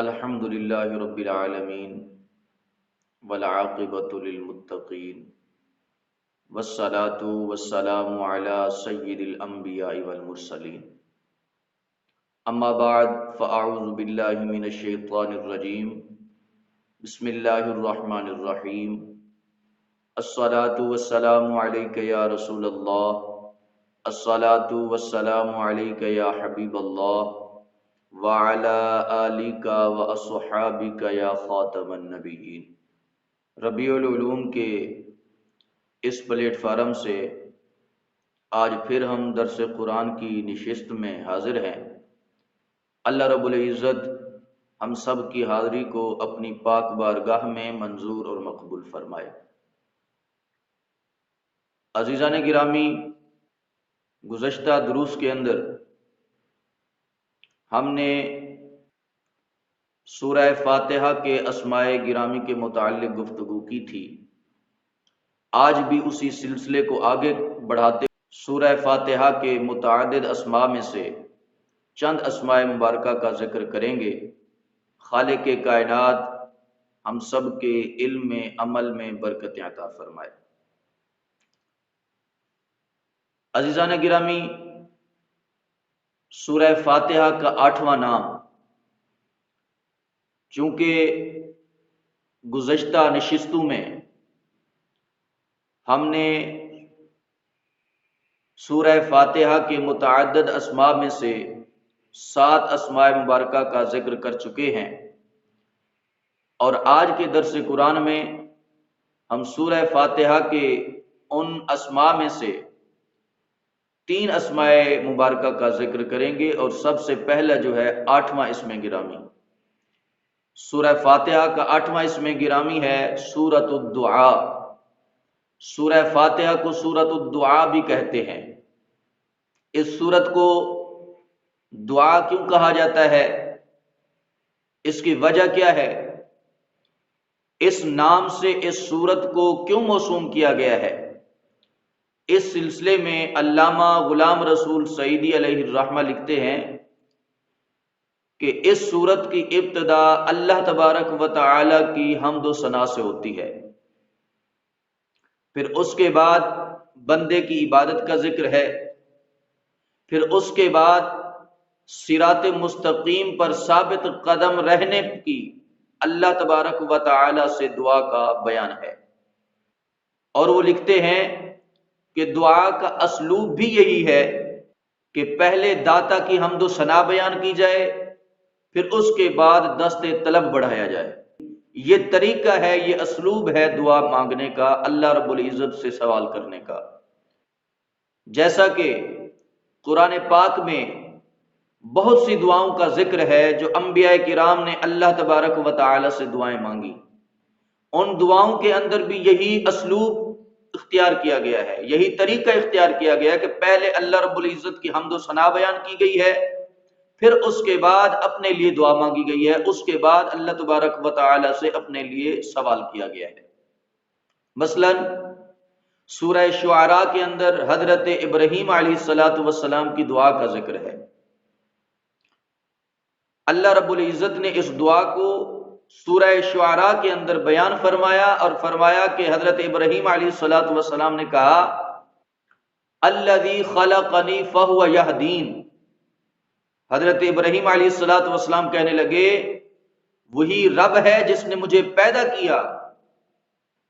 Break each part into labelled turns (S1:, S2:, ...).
S1: الحمد للہ رب العالمین والعاقبۃ للمتقین والصلاة والسلام علی سید الانبیاء والمرسلین اما بعد فاعوذ باللہ من الشیطان الرجیم بسم اللہ الرحمن الرحیم الصلاة والسلام علیک یا رسول اللہ الصلاة والسلام علیک یا حبیب اللہ وَعَلَىٰ آلِكَ وَأَصْحَابِكَ یا خاتم النبیین۔ ربیع العلوم کے اس پلیٹ فارم سے آج پھر ہم درس قرآن کی نشست میں حاضر ہیں۔ اللہ رب العزت ہم سب کی حاضری کو اپنی پاک بارگاہ میں منظور اور مقبول فرمائے۔ عزیزان گرامی، گزشتہ دروس کے اندر ہم نے سورہ فاتحہ کے اسماء گرامی کے متعلق گفتگو کی تھی۔ آج بھی اسی سلسلے کو آگے بڑھاتے سورہ فاتحہ کے متعدد اسماء میں سے چند اسماء مبارکہ کا ذکر کریں گے۔ خالق کائنات ہم سب کے علم میں، عمل میں برکت عطا فرمائے۔ عزیزان گرامی، سورہ فاتحہ کا 8واں نام، چونکہ گزشتہ نشستوں میں ہم نے سورہ فاتحہ کے متعدد اسماء میں سے 7 اسماء مبارکہ کا ذکر کر چکے ہیں، اور آج کے درس قرآن میں ہم سورہ فاتحہ کے ان اسماء میں سے 3 اسماء مبارکہ کا ذکر کریں گے، اور سب سے پہلا جو ہے 8واں اسم گرامی۔ سورہ فاتحہ کا 8واں اسم گرامی ہے سورۃ الدعاء۔ سورہ فاتحہ کو سورۃ الدعاء بھی کہتے ہیں۔ اس سورت کو دعا کیوں کہا جاتا ہے؟ اس کی وجہ کیا ہے؟ اس نام سے اس سورت کو کیوں موسوم کیا گیا ہے؟ اس سلسلے میں علامہ غلام رسول سعیدی علیہ الرحمہ لکھتے ہیں کہ اس سورت کی ابتدا اللہ تبارک و تعالی کی حمد و ثنا سے ہوتی ہے، پھر اس کے بعد بندے کی عبادت کا ذکر ہے، پھر اس کے بعد صراط مستقیم پر ثابت قدم رہنے کی اللہ تبارک و تعالی سے دعا کا بیان ہے۔ اور وہ لکھتے ہیں کہ دعا کا اسلوب بھی یہی ہے کہ پہلے داتا کی حمد و ثنا بیان کی جائے، پھر اس کے بعد دست طلب بڑھایا جائے۔ یہ طریقہ ہے، یہ اسلوب ہے دعا مانگنے کا، اللہ رب العزت سے سوال کرنے کا۔ جیسا کہ قرآن پاک میں بہت سی دعاؤں کا ذکر ہے جو انبیاء کرام نے اللہ تبارک و تعالی سے دعائیں مانگی، ان دعاؤں کے اندر بھی یہی اسلوب اختیار کیا گیا ہے، یہی طریقہ اختیار کیا گیا ہے کہ پہلے اللہ رب العزت کی حمد و ثنا بیان کی گئی ہے، پھر اس کے بعد اپنے لیے دعا مانگی گئی ہے، اس کے بعد اللہ تبارک و تعالی سے اپنے لیے سوال کیا گیا ہے۔ مثلا سورہ شعراء کے اندر حضرت ابراہیم علیہ السلام کی دعا کا ذکر ہے۔ اللہ رب العزت نے اس دعا کو سورہ شعراء کے اندر بیان فرمایا، اور فرمایا کہ حضرت ابراہیم علیہ السلام نے کہا الذی خلقنی فہو یہدین۔ حضرت ابراہیم علیہ السلام کہنے لگے وہی رب ہے جس نے مجھے پیدا کیا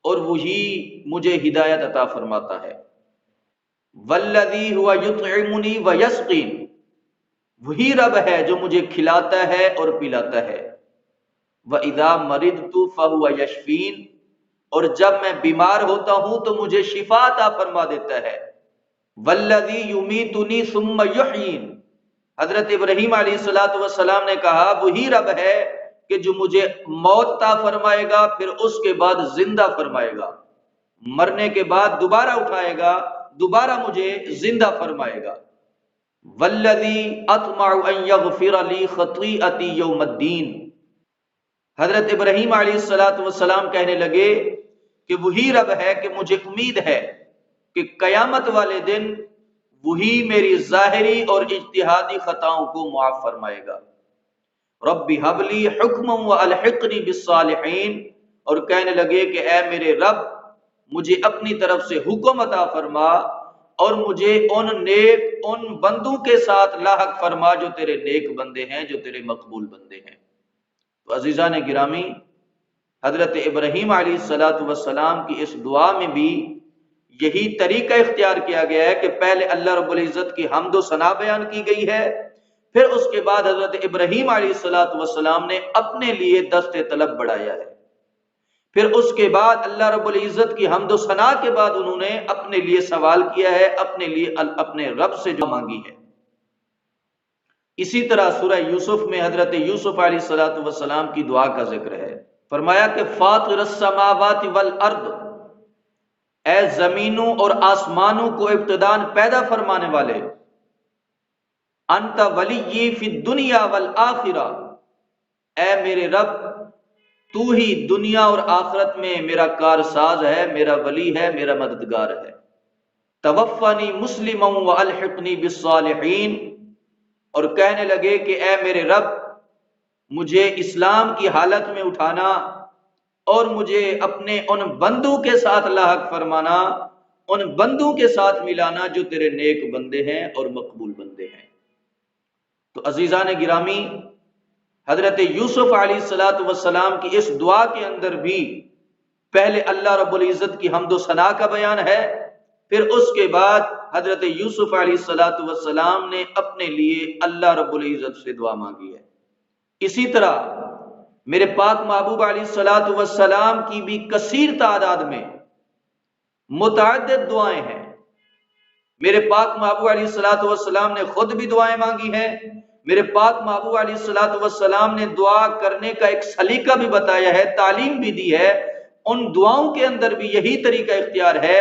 S1: اور وہی مجھے ہدایت عطا فرماتا ہے۔ والذی هو یطعمنی ویسقین، وہی رب ہے جو مجھے کھلاتا ہے اور پلاتا ہے۔ وَإِذَا مَرِضْتُ فَهُوَ يَشْفِينِ، اور جب میں بیمار ہوتا ہوں تو مجھے شفا عطا فرما دیتا ہے۔ وَالَّذِي يُمِيتُنِي ثُمَّ يُحْيِينِ، حضرت ابراہیم علیہ السلام نے کہا وہی رب ہے کہ جو مجھے موت عطا فرمائے گا، پھر اس کے بعد زندہ فرمائے گا، مرنے کے بعد دوبارہ اٹھائے گا، دوبارہ مجھے زندہ فرمائے گا۔ وَالَّذِي أَطْمَعُ أَن يَغْفِرَ لِي خَطِيئَتِي يَوْمَ الدِّينِ، حضرت ابراہیم علیہ السلام کہنے لگے کہ وہی رب ہے کہ مجھے امید ہے کہ قیامت والے دن وہی میری ظاہری اور اجتہادی خطاؤں کو معاف فرمائے گا۔ رب حبلی حکم و الحقنی بالصالحین، اور کہنے لگے کہ اے میرے رب مجھے اپنی طرف سے حکم عطا فرما اور مجھے ان بندوں کے ساتھ لاحق فرما جو تیرے نیک بندے ہیں، جو تیرے مقبول بندے ہیں۔ تو عزیزان گرامی، حضرت ابراہیم علیہ الصلاۃ والسلام کی اس دعا میں بھی یہی طریقہ اختیار کیا گیا ہے کہ پہلے اللہ رب العزت کی حمد و ثنا بیان کی گئی ہے، پھر اس کے بعد حضرت ابراہیم علیہ الصلاۃ والسلام نے اپنے لیے دست طلب بڑھایا ہے، پھر اس کے بعد اللہ رب العزت کی حمد و ثنا کے بعد انہوں نے اپنے لیے سوال کیا ہے، اپنے لیے اپنے رب سے جو مانگی ہے۔ اسی طرح سورہ یوسف میں حضرت یوسف علیہ الصلاۃ والسلام کی دعا کا ذکر ہے، فرمایا کہ فاطر السماوات والارض، اے زمینوں اور آسمانوں کو ابتداءً پیدا فرمانے والے، انت ولی فی الدنیا والآخرہ، اے میرے رب تو ہی دنیا اور آخرت میں میرا کارساز ہے، میرا ولی ہے، میرا مددگار ہے۔ توفنی مسلما والحقنی بالصالحین، اور کہنے لگے کہ اے میرے رب مجھے اسلام کی حالت میں اٹھانا اور مجھے اپنے ان بندوں کے ساتھ لاحق فرمانا، ان بندوں کے ساتھ ملانا جو تیرے نیک بندے ہیں اور مقبول بندے ہیں۔ تو عزیزان گرامی، حضرت یوسف علیہ الصلاۃ والسلام کی اس دعا کے اندر بھی پہلے اللہ رب العزت کی حمد و ثنا کا بیان ہے، پھر اس کے بعد حضرت یوسف علیہ الصلاۃ والسلام نے اپنے لیے اللہ رب العزت سے دعا مانگی ہے۔ اسی طرح میرے پاک محبوب علیہ الصلاۃ والسلام کی بھی کثیر تعداد میں متعدد دعائیں ہیں۔ میرے پاک محبوب علیہ الصلاۃ والسلام نے خود بھی دعائیں مانگی ہیں، میرے پاک محبوب علیہ الصلاۃ والسلام نے دعا کرنے کا ایک سلیقہ بھی بتایا ہے، تعلیم بھی دی ہے۔ ان دعاؤں کے اندر بھی یہی طریقہ اختیار ہے،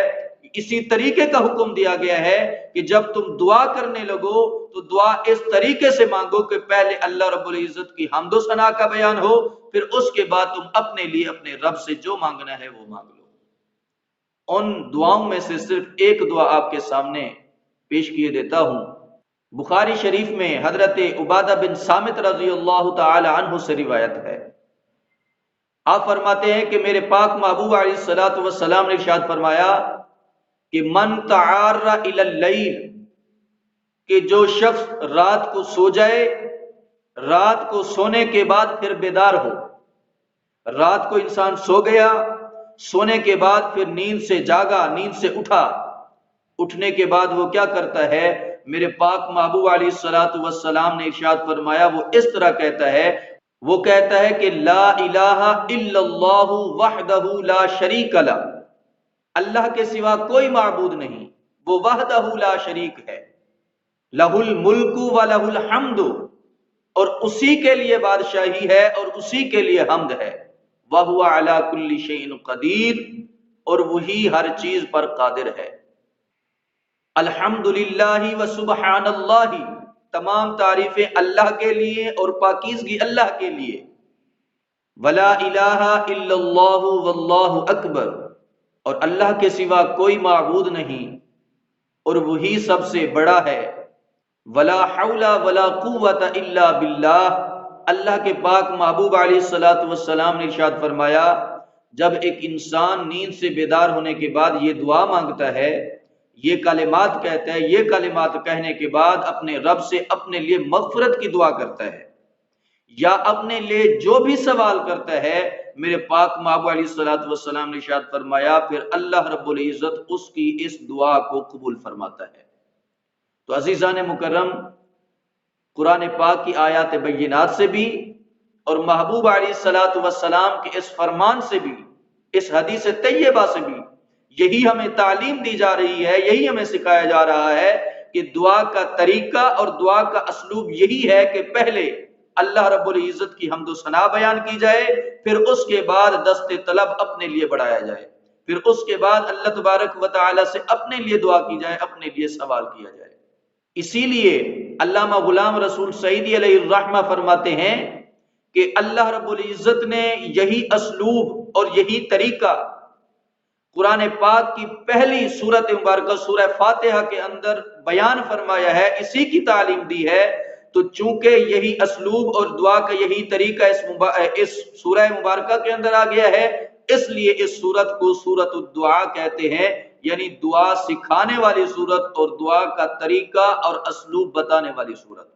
S1: اسی طریقے کا حکم دیا گیا ہے کہ جب تم دعا کرنے لگو تو دعا اس طریقے سے مانگو کہ پہلے اللہ رب العزت کی حمد و ثنا کا بیان ہو، پھر اس کے بعد تم اپنے لیے اپنے رب سے جو مانگنا ہے وہ مانگ لو۔ ان دعاؤں میں سے صرف ایک دعا آپ کے سامنے پیش کیے دیتا ہوں۔ بخاری شریف میں حضرت عبادہ بن صامت رضی اللہ تعالی عنہ سے روایت ہے، آپ فرماتے ہیں کہ میرے پاک محبوب علیہ الصلوۃ والسلام نے ارشاد فرمایا کہ من تعار الی اللیل، کہ جو شخص رات کو سو جائے، رات کو سونے کے بعد پھر بیدار ہو، رات کو انسان سو گیا، سونے کے بعد پھر نیند سے جاگا، نیند سے اٹھا، اٹھنے کے بعد وہ کیا کرتا ہے؟ میرے پاک محبوب علیہ الصلوۃ والسلام نے ارشاد فرمایا وہ اس طرح کہتا ہے، وہ کہتا ہے کہ لا الہ الا اللہ وحدہ لا شریک لہ، اللہ کے سوا کوئی معبود نہیں، وہ وحدہ لا شریک ہے، لہ الملک و لہ الحمد، اور اسی کے لیے بادشاہی ہے اور اسی کے لیے حمد ہے، وہو علی کل شیء قدیر، اور وہی ہر چیز پر قادر ہے۔ الحمدللہ و سبحان اللہ، تمام تعریفیں اللہ کے لیے اور پاکیزگی اللہ کے لیے، ولا الہ الا اللہ واللہ اکبر، اور اللہ کے سوا کوئی معبود نہیں اور وہی سب سے بڑا ہے، ولا حول ولا قوت الا باللہ۔ اللہ کے پاک محبوب علیہ الصلوۃ والسلام نے ارشاد فرمایا جب ایک انسان نیند سے بیدار ہونے کے بعد یہ دعا مانگتا ہے، یہ کلمات کہتا ہے، یہ کلمات کہنے کے بعد اپنے رب سے اپنے لیے مغفرت کی دعا کرتا ہے یا اپنے لیے جو بھی سوال کرتا ہے، میرے پاک محبوب علیہ الصلوۃ والسلام نے ارشاد فرمایا پھر اللہ رب العزت اس کی اس دعا کو قبول فرماتا ہے۔ تو عزیزان مکرم، قرآن پاک کی آیات بینات سے بھی اور محبوب علیہ الصلوۃ والسلام کے اس فرمان سے بھی، اس حدیث طیبہ سے بھی یہی ہمیں تعلیم دی جا رہی ہے، یہی ہمیں سکھایا جا رہا ہے کہ دعا کا طریقہ اور دعا کا اسلوب یہی ہے کہ پہلے اللہ رب العزت کی حمد و ثنا بیان کی جائے، پھر اس کے بعد دست طلب اپنے لیے بڑھایا جائے، پھر اس کے بعد اللہ تبارک و تعالی سے اپنے لیے دعا کی جائے، اپنے لیے سوال کیا جائے۔ اسی لیے علامہ غلام رسول سعیدی علیہ الرحمہ فرماتے ہیں کہ اللہ رب العزت نے یہی اسلوب اور یہی طریقہ قرآن پاک کی پہلی سورت مبارکہ سورہ فاتحہ کے اندر بیان فرمایا ہے، اسی کی تعلیم دی ہے تو چونکہ یہی اسلوب اور دعا کا یہی طریقہ اس سورہ مبارکہ کے اندر آ گیا ہے، اس لیے اس سورت کو سورت الدعا کہتے ہیں، یعنی دعا سکھانے والی سورت اور دعا کا طریقہ اور اسلوب بتانے والی سورت۔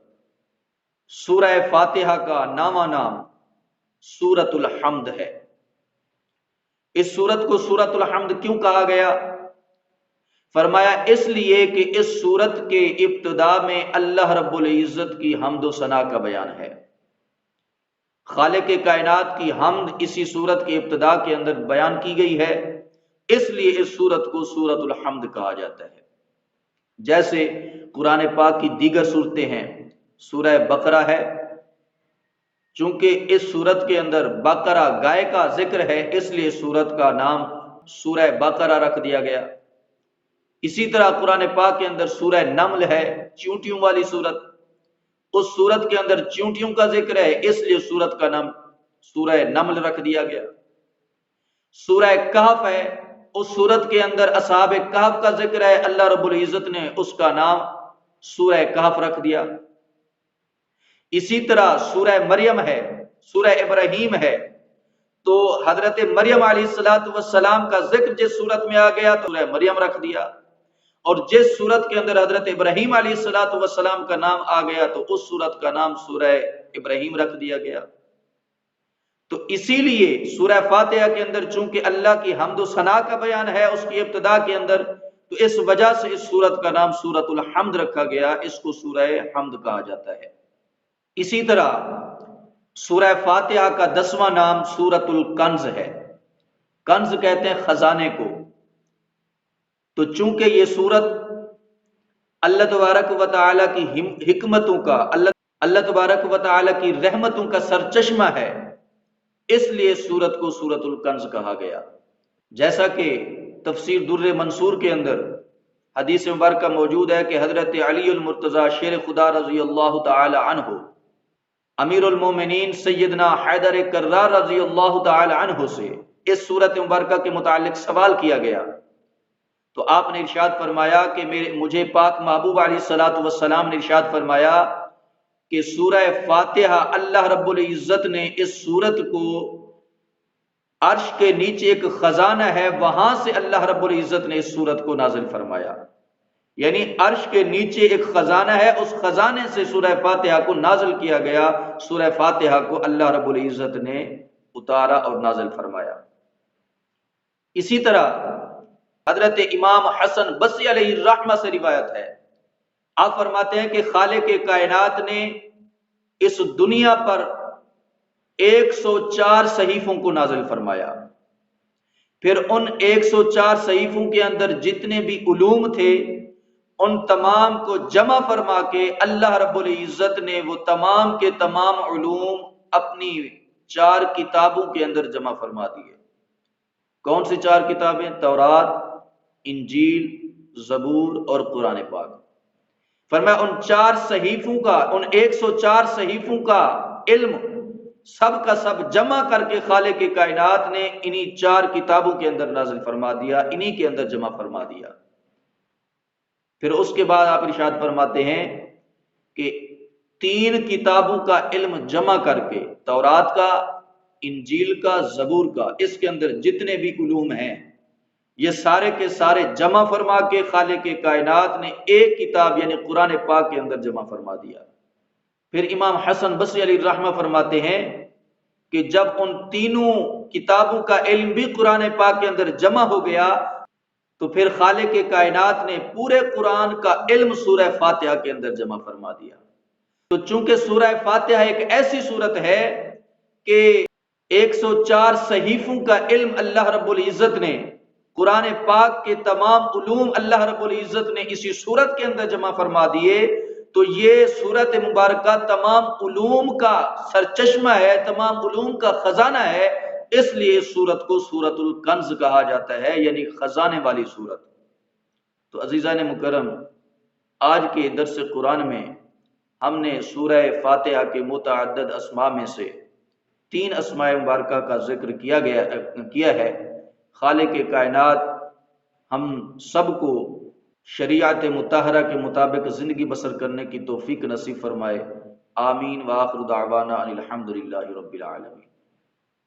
S1: سورہ فاتحہ کا نامہ نام سورت الحمد ہے۔ اس سورت کو سورت الحمد کیوں کہا گیا؟ فرمایا اس لیے کہ اس سورت کے ابتدا میں اللہ رب العزت کی حمد و ثنا کا بیان ہے۔ خالق کائنات کی حمد اسی سورت کے ابتدا کے اندر بیان کی گئی ہے، اس لیے اس سورت کو سورت الحمد کہا جاتا ہے۔ جیسے قرآن پاک کی دیگر سورتیں ہیں، سورہ بقرہ ہے، چونکہ اس سورت کے اندر بقرہ گائے کا ذکر ہے، اس لیے سورت کا نام سورہ بقرہ رکھ دیا گیا۔ اسی طرح قرآن پاک کے اندر سورہ نمل ہے، چیونٹیوں والی سورت، اس سورت کے اندر چیونٹیوں کا ذکر ہے، اس لیے سورت کا نام سورہ نمل رکھ دیا گیا۔ سورہ کہف ہے، اس سورت کے اندر اصحاب کہف کا ذکر ہے، اللہ رب العزت نے اس کا نام سورہ کہف رکھ دیا۔ اسی طرح سورہ مریم ہے، سورہ ابراہیم ہے، تو حضرت مریم علیہ السلام کا ذکر جس سورت میں آ گیا تو سورہ مریم رکھ دیا، اور جس سورت کے اندر حضرت ابراہیم علیہ السلام کا نام آ گیا تو اس سورت کا نام سورہ ابراہیم رکھ دیا گیا۔ تو اسی لیے سورہ فاتحہ کے اندر چونکہ اللہ کی حمد و ثنا کا بیان ہے اس کی ابتدا کے اندر، تو اس وجہ سے اس سورت کا نام سورت الحمد رکھا گیا، اس کو سورہ حمد کہا جاتا ہے۔ اسی طرح سورہ فاتحہ کا 10واں نام سورت الکنز ہے۔ کنز کہتے ہیں خزانے کو، تو چونکہ یہ سورت اللہ تبارک و تعالیٰ کی حکمتوں کا، اللہ تبارک و تعالیٰ کی رحمتوں کا سرچشمہ ہے، اس لیے سورت کو سورت الکنز کہا گیا۔ جیسا کہ تفسیر در منصور کے اندر حدیث مبارکہ موجود ہے کہ حضرت علی المرتضی شیر خدا رضی اللہ تعالی عنہ امیر المومنین سیدنا حیدر کرار رضی اللہ تعالی عنہ سے اس سورت مبارکہ کے متعلق سوال کیا گیا، تو آپ نے ارشاد فرمایا کہ مجھے پاک محبوب علیہ السلام نے ارشاد فرمایا کہ سورہ فاتحہ اللہ رب العزت نے اس سورت کو عرش کے نیچے ایک خزانہ ہے، وہاں سے اللہ رب العزت نے اس سورت کو نازل فرمایا، یعنی عرش کے نیچے ایک خزانہ ہے، اس خزانے سے سورہ فاتحہ کو نازل کیا گیا، سورہ فاتحہ کو اللہ رب العزت نے اتارا اور نازل فرمایا۔ اسی طرح حضرت امام حسن بصری علیہ الرحمہ سے روایت ہے، آپ فرماتے ہیں کہ خالق کائنات نے اس دنیا پر 104 صحیفوں کو نازل فرمایا، پھر ان 104 صحیفوں کے اندر جتنے بھی علوم تھے ان تمام کو جمع فرما کے اللہ رب العزت نے وہ تمام کے تمام علوم اپنی 4 کتابوں کے اندر جمع فرما دیے۔ کون سی 4 کتابیں؟ تورات، انجیل، زبور اور قرآن پاک۔ فرمایا ان 4 صحیفوں کا، ان 104 صحیفوں کا علم سب کا سب جمع کر کے خالق کائنات نے انہی 4 کتابوں کے اندر نازل فرما دیا، انہی کے اندر جمع فرما دیا۔ پھر اس کے بعد آپ ارشاد فرماتے ہیں کہ 3 کتابوں کا علم جمع کر کے، تورات کا، انجیل کا، زبور کا، اس کے اندر جتنے بھی علوم ہیں یہ سارے کے سارے جمع فرما کے خالق کائنات نے ایک کتاب یعنی قرآن پاک کے اندر جمع فرما دیا۔ پھر امام حسن بصری علیہ الرحمہ فرماتے ہیں کہ جب ان تینوں کتابوں کا علم بھی قرآن پاک کے اندر جمع ہو گیا تو پھر خالق کائنات نے پورے قرآن کا علم سورہ فاتحہ کے اندر جمع فرما دیا۔ تو چونکہ سورہ فاتحہ ایک ایسی سورت ہے کہ 104 صحیفوں کا علم اللہ رب العزت نے، قرآن پاک کے تمام علوم اللہ رب العزت نے اسی سورت کے اندر جمع فرما دیے، تو یہ سورت مبارکہ تمام علوم کا سرچشمہ ہے، تمام علوم کا خزانہ ہے، اس لیے اس سورت کو سورت الکنز کہا جاتا ہے، یعنی خزانے والی سورت۔ تو عزیزان مکرم، آج کے درس قرآن میں ہم نے سورہ فاتحہ کے متعدد اسماء میں سے 3 اسماء مبارکہ کا ذکر کیا ہے۔ خالق کائنات ہم سب کو شریعت مطہرہ کے مطابق زندگی بسر کرنے کی توفیق نصیب فرمائے۔ آمین، وآخر دعوانا ان الحمدللہ رب العالمین۔